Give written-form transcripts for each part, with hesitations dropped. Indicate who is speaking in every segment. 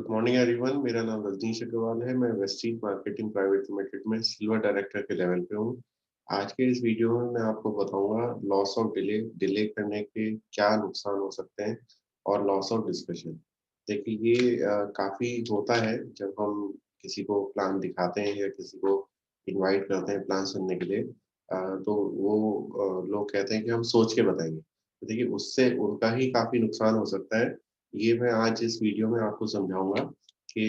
Speaker 1: Good morning everyone. मेरा नाम रजनीश अग्रवाल है। मैं वेस्टीज मार्केटिंग प्राइवेट लिमिटेड में सिल्वर डायरेक्टर के लेवल पे हूँ। आज के इस वीडियो में मैं आपको बताऊंगा लॉस ऑफ डिले डिले करने के क्या नुकसान हो सकते हैं और लॉस ऑफ डिस्कशन। देखिए ये काफ़ी होता है जब हम किसी को प्लान दिखाते हैं या किसी को इनवाइट करते हैं प्लान सुनने के लिए। तो वो लोग कहते हैं कि हम सोच के बताएंगे, तो देखिए उससे उनका ही काफ़ी नुकसान हो सकता है। ये मैं आज इस वीडियो में आपको समझाऊंगा कि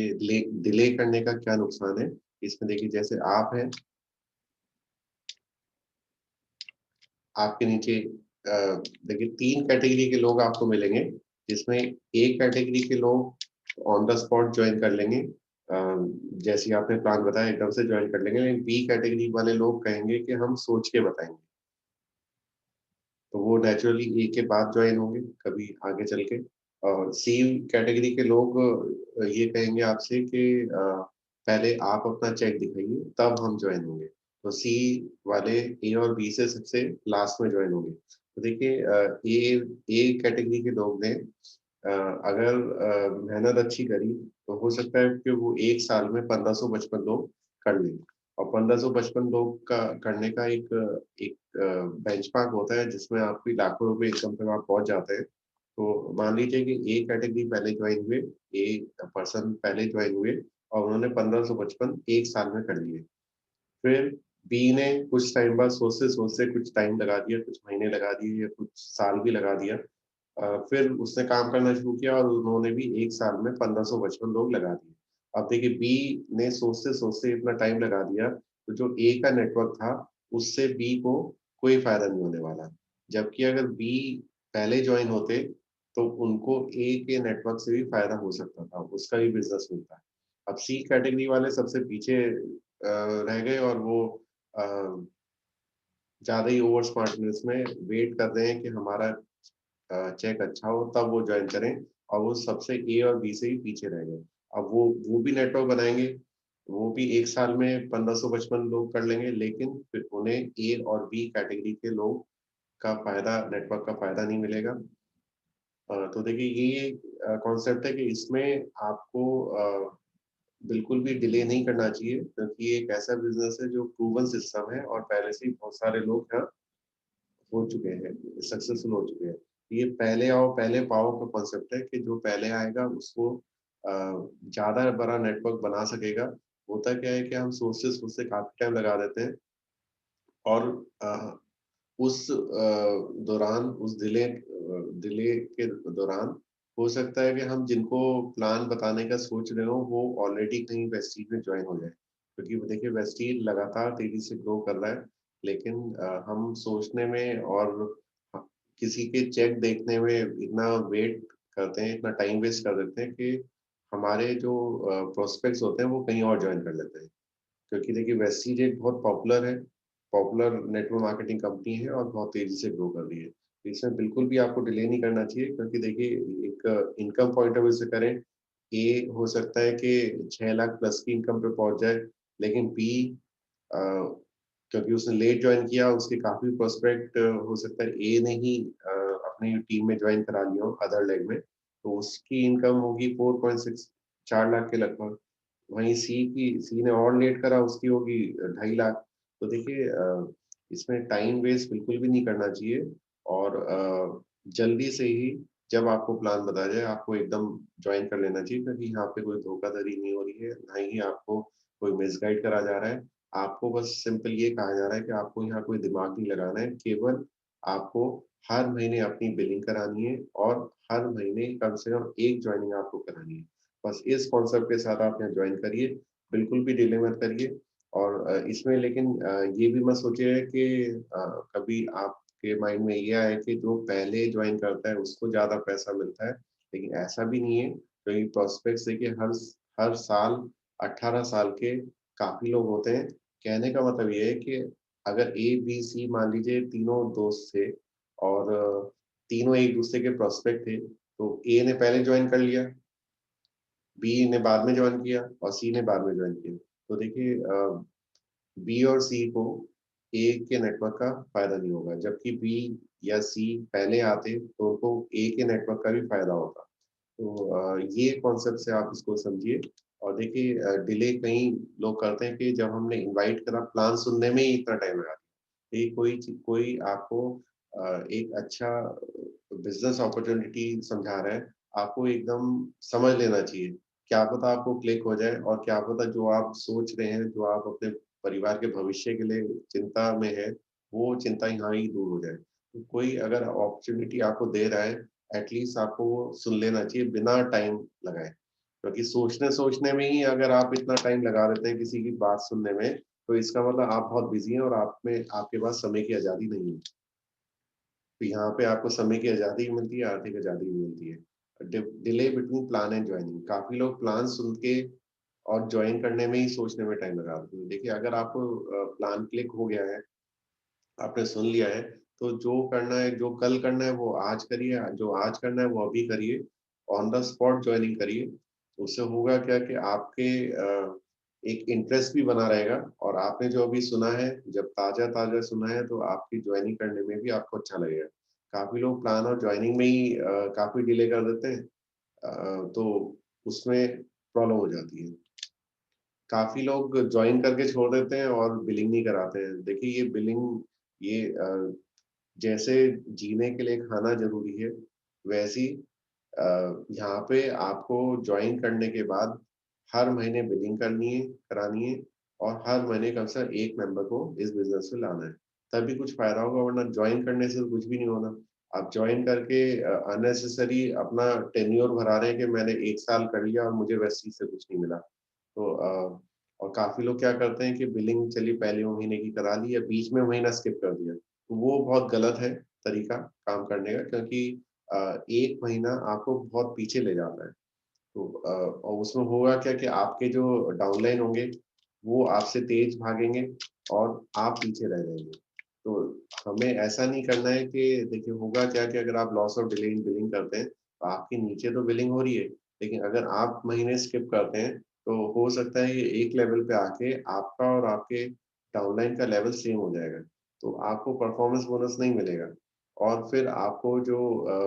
Speaker 1: डिले करने का क्या नुकसान है। इसमें देखिए जैसे आप हैं, आपके नीचे देखिए 3 कैटेगरी के लोग आपको मिलेंगे, जिसमें एक कैटेगरी के लोग ऑन द स्पॉट ज्वाइन कर लेंगे। जैसे ही आपने प्लान बताया एकदम से ज्वाइन कर लेंगे, लेकिन बी कैटेगरी वाले लोग कहेंगे कि हम सोच के बताएंगे, तो वो नेचुरली ए के बाद ज्वाइन होंगे कभी आगे चल के। और सी कैटेगरी के लोग ये कहेंगे आपसे कि पहले आप अपना चेक दिखाइए तब हम ज्वाइन होंगे। तो सी वाले ए और बी से सबसे लास्ट में ज्वाइन होंगे। तो देखिए ए ए कैटेगरी के लोग ने अगर मेहनत अच्छी करी तो हो सकता है कि वो एक साल में 1555 लोग कर लें। और 1555 लोग का करने का एक एक बेंचमार्क होता है जिसमें आपकी लाखों रुपए इनकम तक आप पहुंच जाते हैं। तो मान लीजिए कि ए कैटेगरी पहले ज्वाइन हुए, ए पर्सन पहले ज्वाइन हुए और उन्होंने 1555 एक साल में कर लिए। फिर बी ने कुछ टाइम बाद सोचते सोचते कुछ टाइम लगा दिया, कुछ महीने लगा दिए या कुछ साल भी लगा दिया। फिर उसने काम करना शुरू किया और उन्होंने भी एक साल में 1555 लोग लगा दिए। अब देखिए बी ने सोचते सोचते इतना टाइम लगा दिया, तो जो ए का नेटवर्क था उससे बी को कोई फायदा नहीं होने वाला। जबकि अगर बी पहले ज्वाइन होते तो उनको ए के नेटवर्क से भी फायदा हो सकता था, उसका भी बिजनेस मिलता है। अब सी कैटेगरी वाले सबसे पीछे रह गए और वो अ, ज्यादा ही ओवर स्मार्टनेस में वेट कर रहे हैं कि हमारा चेक अच्छा हो तब वो ज्वाइन करें, और वो सबसे ए और बी से ही पीछे रह गए। अब वो भी नेटवर्क बनाएंगे, वो भी एक साल में 1555 लोग कर लेंगे, लेकिन फिर उन्हें ए और बी कैटेगरी के लोग का फायदा, नेटवर्क का फायदा नहीं मिलेगा। तो देखिए ये कॉन्सेप्ट है कि इसमें आपको बिल्कुल भी डिले नहीं करना चाहिए, क्योंकि ये एक ऐसा बिजनेस है जो प्रूवन सिस्टम है और पहले से ही बहुत सारे लोग यहाँ हो चुके हैं, सक्सेसफुल हो चुके हैं। ये पहले आओ पहले पाओ का कॉन्सेप्ट है कि जो पहले आएगा उसको ज्यादा बड़ा नेटवर्क बना सकेगा। होता क्या है कि हम सोचते सोचते काफी टाइम लगा देते हैं और उस दौरान उस डिले के दौरान हो सकता है कि हम जिनको प्लान बताने का सोच रहे हो वो ऑलरेडी कहीं वेस्टीज में ज्वाइन हो जाए, क्योंकि वो देखिए वेस्टीज लगातार तेजी से ग्रो कर रहा है। लेकिन हम सोचने में और किसी के चेक देखने में इतना वेट करते हैं, इतना टाइम वेस्ट कर देते हैं कि हमारे जो प्रोस्पेक्ट्स होते हैं वो कहीं और ज्वाइन कर लेते हैं। क्योंकि देखिए वेस्टीज एक बहुत पॉपुलर नेटवर्क मार्केटिंग कंपनी है और बहुत तेजी से ग्रो कर रही है। तो इसमें बिल्कुल भी आपको डिले नहीं करना चाहिए, क्योंकि देखिए एक इनकम पॉइंट ऑफ व्यू से करें, ए हो सकता है कि 6 लाख प्लस की इनकम पे पहुंच जाए, लेकिन बी क्योंकि उसने लेट ज्वाइन किया उसके काफी प्रोस्पेक्ट हो सकता है ए ने ही अपनी टीम में ज्वाइन करा लिया हो अदर लेग में, तो उसकी इनकम होगी 4.6, 4 लाख के लगभग। वहीं सी ने और लेट करा, उसकी होगी 2.5 लाख। तो देखिए इसमें टाइम वेस्ट बिल्कुल भी नहीं करना चाहिए और जल्दी से ही जब आपको प्लान बताया जाए आपको एकदम ज्वाइन कर लेना चाहिए, क्योंकि यहाँ पे कोई धोखाधड़ी नहीं हो रही है, ना ही आपको कोई मिसगाइड करा जा रहा है। आपको बस सिंपल ये कहा जा रहा है कि आपको यहाँ कोई दिमाग नहीं लगाना है, केवल आपको हर महीने अपनी बिलिंग करानी है और हर महीने कम से कम एक ज्वाइनिंग आपको करानी है। बस इस कॉन्सेप्ट के साथ आप यहाँ ज्वाइन करिए, बिल्कुल भी डिले मत करिए। और इसमें लेकिन ये भी मत सोचिए कि कभी आपके माइंड में ये आए कि जो पहले ज्वाइन करता है उसको ज्यादा पैसा मिलता है, लेकिन ऐसा भी नहीं है। क्योंकि प्रोस्पेक्ट्स देखिए हर साल 18 साल के काफी लोग होते हैं। कहने का मतलब ये है कि अगर ए बी सी मान लीजिए तीनों दोस्त थे और तीनों एक दूसरे के प्रोस्पेक्ट थे, तो ए ने पहले ज्वाइन कर लिया, बी ने बाद में ज्वाइन किया और सी ने बाद में ज्वाइन किया। तो देखिए बी और सी को ए के नेटवर्क का फायदा नहीं होगा, जबकि बी या सी पहले आते तो उनको ए के नेटवर्क का भी फायदा होता। तो ये कॉन्सेप्ट से आप इसको समझिए। और देखिए डिले कई लोग करते हैं कि जब हमने इनवाइट करा, प्लान सुनने में ही इतना टाइम लगा दिया। ये कोई आपको एक अच्छा बिजनेस अपॉर्चुनिटी समझा रहा है, आपको एकदम समझ लेना चाहिए। क्या पता आपको क्लिक हो जाए, और क्या पता जो आप सोच रहे हैं, जो आप अपने परिवार के भविष्य के लिए चिंता में है, वो चिंता यहाँ ही दूर हो जाए। तो कोई अगर अपॉर्चुनिटी आपको दे रहा है, एटलीस्ट आपको वो सुन लेना चाहिए बिना टाइम लगाए। क्योंकि सोचने में ही अगर आप इतना टाइम लगा देते हैं किसी की बात सुनने में, तो इसका मतलब आप बहुत बिजी हैं और आप में आपके पास समय की आज़ादी नहीं है। तो यहाँ पे आपको समय की आज़ादी भी मिलती है, आर्थिक आज़ादी भी मिलती है। Delay between plan and joining, काफ़ी लोग प्लान सुन के और जॉइन करने में ही सोचने में टाइम लगा देते हैं। देखिए अगर आपको प्लान क्लिक हो गया है, आपने सुन लिया है, तो जो करना है, जो कल करना है वो आज करिए, जो आज करना है वो अभी करिए, ऑन द स्पॉट जॉइनिंग करिए। उससे होगा क्या कि आपके एक इंटरेस्ट भी बना रहेगा, और आपने जो अभी सुना है, जब ताज़ा-ताज़ा सुना है, तो आपकी जॉइनिंग करने में भी आपको अच्छा लगेगा। काफ़ी लोग प्लान और जॉइनिंग में ही काफ़ी डिले कर देते हैं, तो उसमें प्रॉब्लम हो जाती है। काफ़ी लोग जॉइन करके छोड़ देते हैं और बिलिंग नहीं कराते हैं। देखिए ये बिलिंग, ये जैसे जीने के लिए खाना ज़रूरी है, वैसे ही यहाँ पे आपको जॉइन करने के बाद हर महीने बिलिंग करानी है, और हर महीने कम से कम 1 मेंबर को इस बिज़नेस में लाना है। तभी कुछ फ़ायदा होगा, वरना जॉइन करने से तो कुछ भी नहीं होना। आप जॉइन करके अननेसेसरी अपना टेन्योर भरा रहे हैं कि मैंने 1 साल कर लिया और मुझे वेस्टीज से कुछ नहीं मिला। तो और काफ़ी लोग क्या करते हैं कि बिलिंग चलिए पहले महीने की करा ली या बीच में महीना स्किप कर दिया। तो वो बहुत गलत है तरीका काम करने का, क्योंकि 1 महीना आपको बहुत पीछे ले जाता है। तो और उसमें होगा क्या कि आपके जो डाउनलाइन होंगे, वो आपसे तेज़ भागेंगे और आप पीछे रह जाएँगे। तो हमें ऐसा नहीं करना है कि देखिए होगा क्या कि अगर आप loss of delay in billing करते हैं, तो आपके नीचे तो बिलिंग हो रही है, लेकिन अगर आप महीने स्किप करते हैं, तो हो सकता है ये एक लेवल पे आके आपका और आपके डाउनलाइन का लेवल सेम हो जाएगा। तो आपको परफॉर्मेंस बोनस नहीं मिलेगा, और फिर आपको जो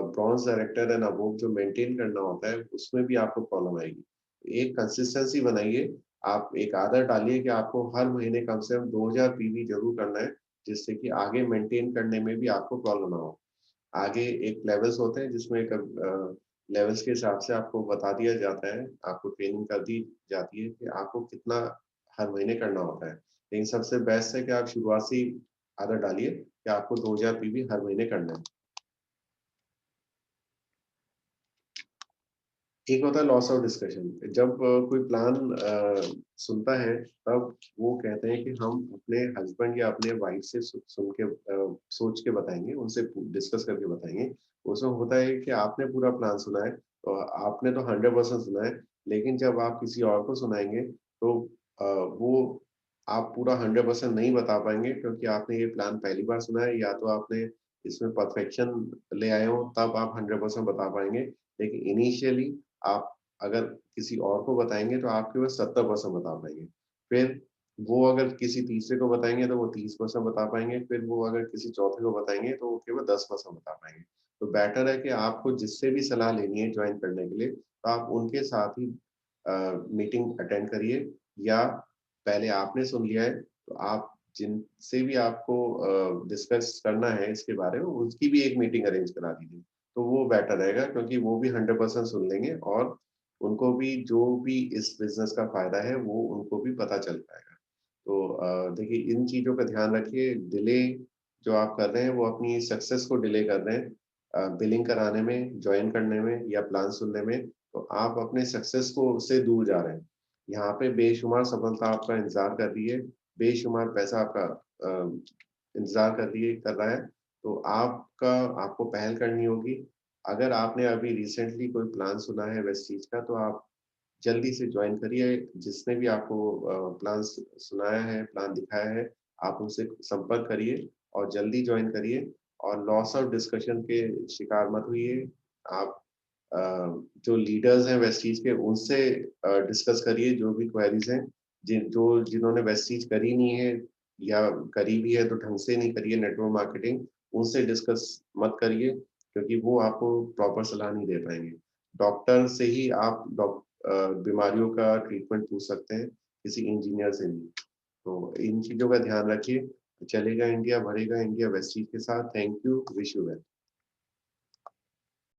Speaker 1: ब्रॉन्ज डायरेक्टर एंड अबोव जो मेंटेन करना होता है, उसमें भी आपको प्रॉब्लम आएगी। एक कंसिस्टेंसी बनाइए, आप एक आदत डालिए कि आपको हर महीने कम से कम 2000 पीवी ज़रूर करना है, जिससे कि आगे मेंटेन करने में भी आपको प्रॉब्लम ना हो। आगे एक लेवल्स होते हैं जिसमें लेवल्स के हिसाब से आपको बता दिया जाता है, आपको ट्रेनिंग कर दी जाती है कि आपको कितना हर महीने करना होता है। लेकिन सबसे बेस्ट है कि आप शुरुआत से ही आदत डालिए कि आपको 2000 पीवी हर महीने करना है। एक होता है लॉस ऑफ डिस्कशन। जब कोई प्लान सुनता है, तब वो कहते हैं कि हम अपने हस्बैंड या अपने वाइफ से सुन के सोच के बताएँगे, उनसे डिस्कस करके बताएँगे। उसमें होता है कि आपने पूरा प्लान सुना है, आपने तो 100% सुना है, लेकिन जब आप किसी और को सुनाएँगे, तो वो आप पूरा 100% नहीं बता पाएँगे, क्योंकि आपने ये प्लान पहली बार सुना है, या तो आपने इसमें परफेक्शन ले आए हो, तब आप 100% बता पाएँगे। लेकिन इनिशियली आप अगर किसी और को बताएँगे, तो आप केवल 70% बता पाएँगे। फिर वो अगर किसी तीसरे को बताएँगे, तो वो 30% बता पाएँगे। फिर वो अगर किसी चौथे को बताएँगे, तो वो केवल 10% बता पाएँगे। तो बेटर है कि आपको जिससे भी सलाह लेनी है जॉइन करने के लिए, तो आप उनके साथ ही मीटिंग अटेंड करिए, या पहले आपने सुन लिया है, तो आप जिनसे भी आपको डिस्कस करना है इसके बारे में, उसकी भी एक मीटिंग अरेंज करा दीजिए। तो वो बेटर रहेगा, क्योंकि वो भी 100% सुन लेंगे, और उनको भी जो भी इस बिज़नेस का फ़ायदा है, वो उनको भी पता चल पाएगा। तो देखिए इन चीज़ों का ध्यान रखिए। डिले जो आप कर रहे हैं, वो अपनी सक्सेस को डिले कर रहे हैं। बिलिंग कराने में, जॉइन करने में या प्लान सुनने में, तो आप अपने सक्सेस को से दूर जा रहे हैं। यहाँ पे बेशुमार सफलता आपका इंतज़ार कर रही है, बेशुमार पैसा आपका इंतज़ार कर रहा है। तो आपको पहल करनी होगी। अगर आपने अभी रिसेंटली कोई प्लान सुना है वेस्टीज का, तो आप जल्दी से जॉइन करिए। जिसने भी आपको प्लान सुनाया है, प्लान दिखाया है, आप उनसे संपर्क करिए और जल्दी जॉइन करिए, और लॉस ऑफ डिस्कशन के शिकार मत होइए। आप अ, जो लीडर्स हैं वेस्टीज के, उनसे डिस्कस करिए जो भी क्वेरीज हैं। जिन्होंने वेस्टीज करी नहीं है, या करी भी है तो ढंग से नहीं करी है नेटवर्क मार्केटिंग, उनसे डिस्कस मत करिए, क्योंकि वो आपको प्रॉपर सलाह नहीं दे पाएंगे। डॉक्टर से ही आप बीमारियों का ट्रीटमेंट पूछ सकते हैं, किसी इंजीनियर से नहीं। तो इन चीज़ों का ध्यान रखिए। चलेगा इंडिया, बढ़ेगा इंडिया, वेस्टीज के साथ। Thank you, wish you well.